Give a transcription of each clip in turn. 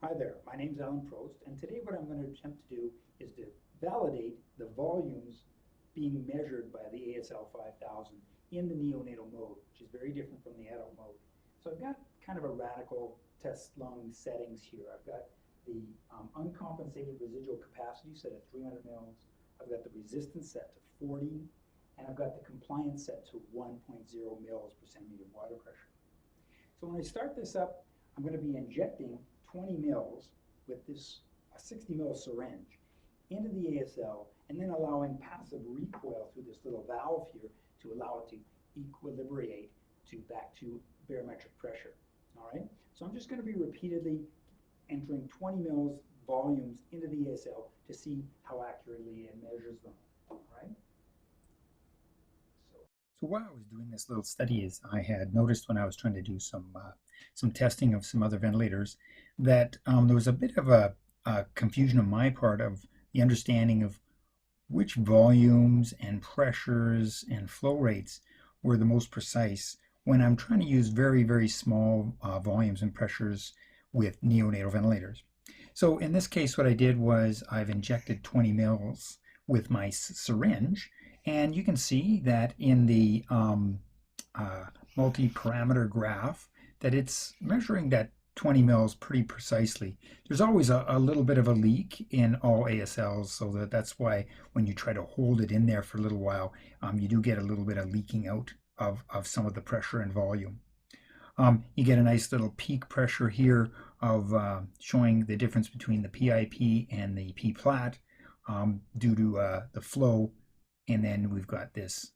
Hi there, my name's Alan Prost, and today what I'm going to attempt to do is to validate the volumes being measured by the ASL 5000 in the neonatal mode, which is very different from the adult mode. So I've got kind of a radical test lung settings here. I've got the uncompensated residual capacity set at 300 mils, I've got the resistance set to 40, and I've got the compliance set to 1.0 mils per centimeter of water pressure. So when I start this up, I'm going to be injecting 20 mils with this 60 mil syringe into the ASL and then allowing passive recoil through this little valve here to allow it to equilibrate back to barometric pressure. All right, so I'm just going to be repeatedly entering 20 mils volumes into the ASL to see how accurately it measures them. All right. So while I was doing this little study, is I had noticed when I was trying to do some testing of some other ventilators that there was a bit of a confusion on my part of the understanding of which volumes and pressures and flow rates were the most precise when I'm trying to use very, very small volumes and pressures with neonatal ventilators. So in this case, what I did was I've injected 20 mils with my syringe, and you can see that in the multi-parameter graph that it's measuring that 20 mils pretty precisely. There's always a little bit of a leak in all ASLs, so that's why when you try to hold it in there for a little while, you do get a little bit of leaking out of some of the pressure and volume. You get a nice little peak pressure here of showing the difference between the PIP and the P-plat due to the flow, and then we've got this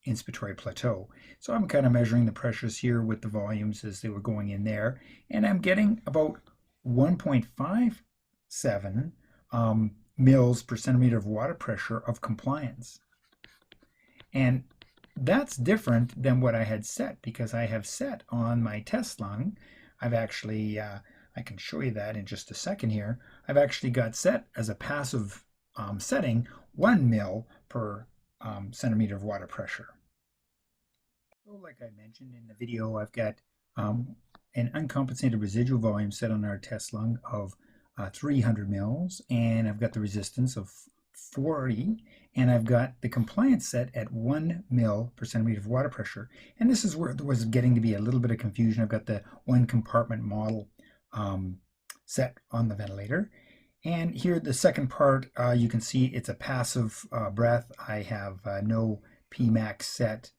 inspiratory plateau. So I'm kind of measuring the pressures here with the volumes as they were going in there, and I'm getting about 1.57 mils per centimeter of water pressure of compliance. And that's different than what I had set, because I have set on my test lung, I've actually, I can show you that in just a second here, I've actually got set as a passive setting 1 mil per centimeter of water pressure. So like I mentioned in the video, I've got an uncompensated residual volume set on our test lung of 300 mils, and I've got the resistance of 40, and I've got the compliance set at 1 mil per centimeter of water pressure. And this is where there was getting to be a little bit of confusion. I've got the one compartment model set on the ventilator. And here, the second part, you can see it's a passive breath. I have no Pmax set,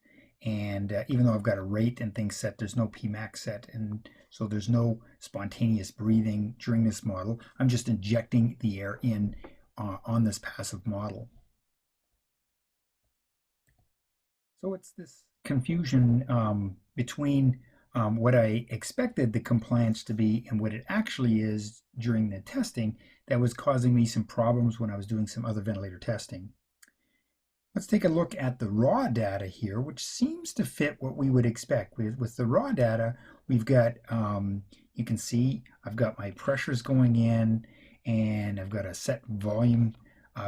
and even though I've got a rate and things set, there's no Pmax set, and so there's no spontaneous breathing during this model. I'm just injecting the air in on this passive model. So it's this confusion between what I expected the compliance to be and what it actually is during the testing that was causing me some problems when I was doing some other ventilator testing. Let's take a look at the raw data here, which seems to fit what we would expect. With the raw data, we've got, you can see I've got my pressures going in, and I've got a set volume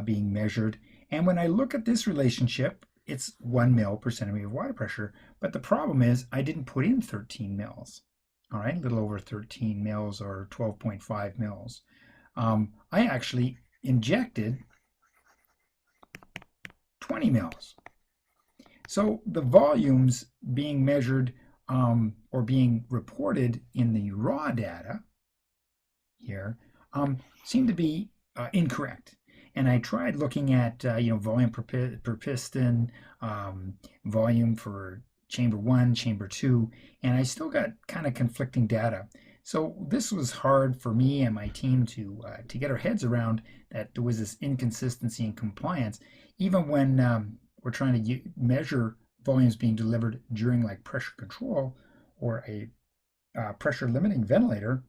being measured. And when I look at this relationship, it's 1 mil per centimeter of water pressure. But the problem is I didn't put in 13 mils. All right, a little over 13 mils or 12.5 mils. I actually injected 20 mils. So the volumes being measured or being reported in the raw data here seem to be incorrect. And I tried looking at volume per piston, volume for chamber 1, chamber 2, and I still got kind of conflicting data. So this was hard for me and my team to get our heads around, that there was this inconsistency in compliance, even when we're trying to measure volumes being delivered during like pressure control or a pressure limiting ventilator.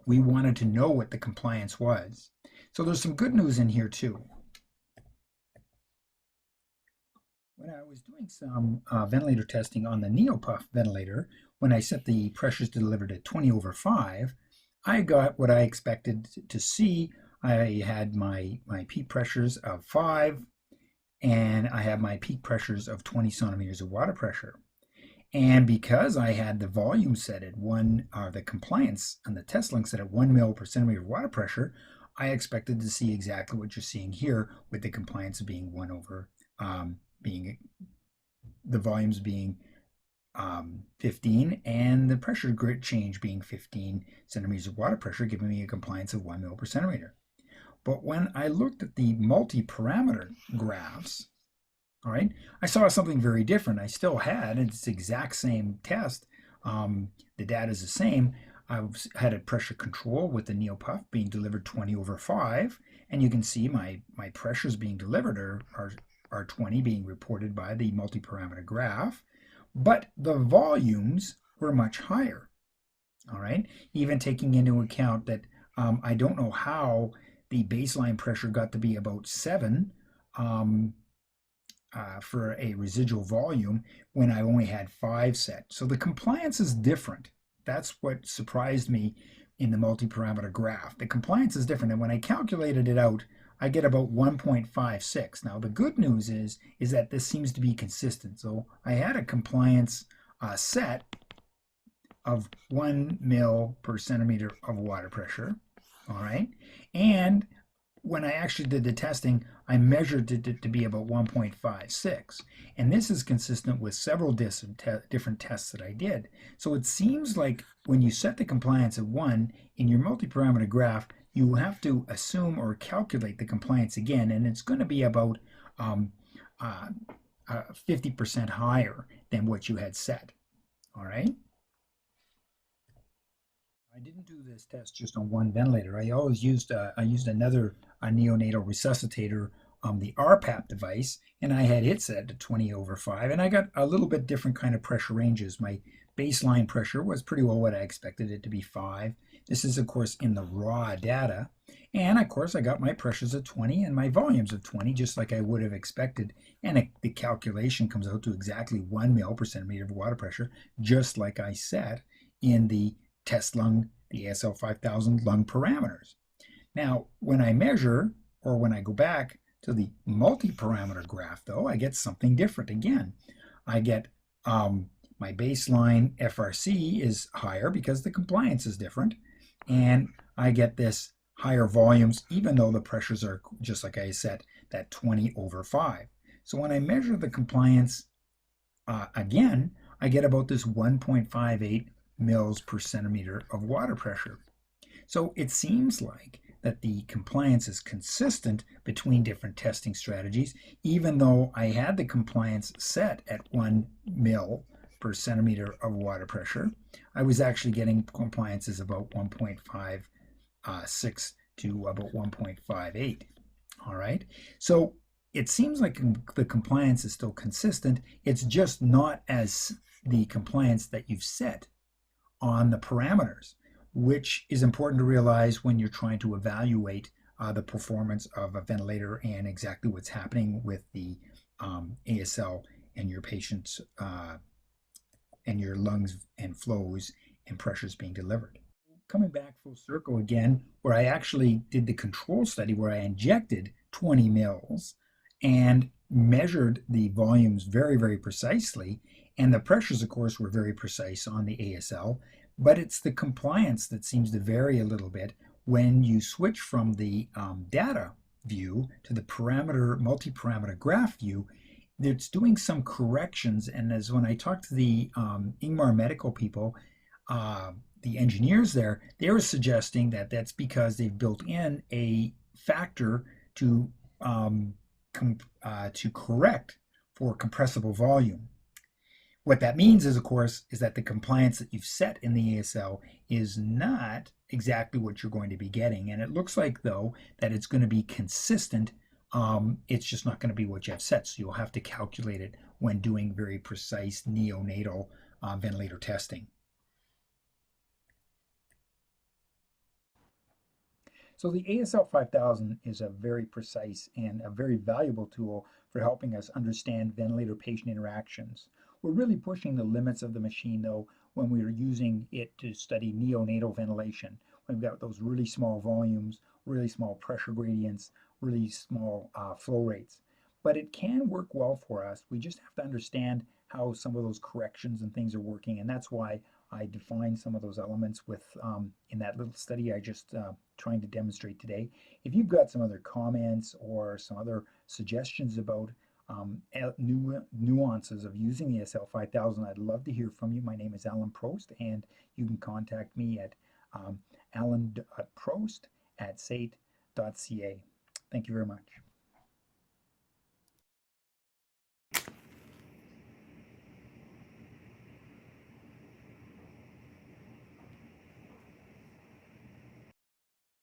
We wanted to know what the compliance was. So there's some good news in here too. When I was doing some ventilator testing on the Neopuff ventilator, when I set the pressures delivered at 20/5, I got what I expected to see. I had my peak pressures of 5, and I have my peak pressures of 20 centimeters of water pressure. And because I had the volume set at the compliance and the test length set at 1 mil per centimeter of water pressure, I expected to see exactly what you're seeing here with the compliance being 1 over, being the volumes being 15 and the pressure grid change being 15 centimeters of water pressure, giving me a compliance of 1 mil per centimeter. But when I looked at the multi-parameter graphs, all right, I saw something very different. I still had, it's the exact same test. The data is the same. I had a pressure control with the NeoPuff being delivered 20 over 5, and you can see my pressures being delivered are 20 being reported by the multi-parameter graph, but the volumes were much higher. All right, even taking into account that I don't know how the baseline pressure got to be about 7 um, for a residual volume when I only had 5 set. So the compliance is different. That's what surprised me in the multi-parameter graph. The compliance is different, and when I calculated it out, I get about 1.56. Now the good news is that this seems to be consistent. So I had a compliance set of 1 mil per centimeter of water pressure, all right? And when I actually did the testing, I measured it to be about 1.56. And this is consistent with several different tests that I did. So it seems like when you set the compliance at 1 in your multi-parameter graph, you have to assume or calculate the compliance again, and it's going to be about 50% higher than what you had set. All right? I didn't do this test just on one ventilator. I always used another neonatal resuscitator, the RPAP device, and I had it set to 20 over 5, and I got a little bit different kind of pressure ranges. My baseline pressure was pretty well what I expected it to be, 5. This is, of course, in the raw data. And, of course, I got my pressures at 20 and my volumes of 20, just like I would have expected. And the calculation comes out to exactly 1 mil per centimeter of water pressure, just like I set in the test lung, the ASL 5000 lung parameters. Now, when I measure, or when I go back to the multi-parameter graph, though, I get something different again. I get my baseline FRC is higher because the compliance is different, and I get this higher volumes, even though the pressures are, just like I said, that 20 over 5. So when I measure the compliance again, I get about this 1.58 mils per centimeter of water pressure. So it seems like that the compliance is consistent between different testing strategies, even though I had the compliance set at 1 mil per centimeter of water pressure. I was actually getting compliances about 1.56 to about 1.58. All right. So it seems like the compliance is still consistent. It's just not as the compliance that you've set on the parameters, which is important to realize when you're trying to evaluate the performance of a ventilator and exactly what's happening with the ASL and your patient's and your lungs and flows and pressures being delivered. Coming back full circle again, where I actually did the control study where I injected 20 mils and measured the volumes very, very precisely. And the pressures, of course, were very precise on the ASL, but it's the compliance that seems to vary a little bit when you switch from the data view to the multi-parameter graph view. It's doing some corrections, and as when I talked to the Ingmar medical people, the engineers there, they were suggesting that that's because they've built in a factor to correct for compressible volume. What that means is, of course, is that the compliance that you've set in the ASL is not exactly what you're going to be getting. And it looks like, though, that it's going to be consistent. It's just not going to be what you have set. So you'll have to calculate it when doing very precise neonatal ventilator testing. So the ASL 5000 is a very precise and a very valuable tool for helping us understand ventilator-patient interactions. We're really pushing the limits of the machine, though, when we're using it to study neonatal ventilation. We've got those really small volumes, really small pressure gradients, really small flow rates. But it can work well for us. We just have to understand how some of those corrections and things are working. And that's why I defined some of those elements with in that little study I just trying to demonstrate today. If you've got some other comments or some other suggestions about nuances of using the ASL 5000, I'd love to hear from you. My name is Alan Prost, and you can contact me at alan.prost@sate.ca. Thank you very much.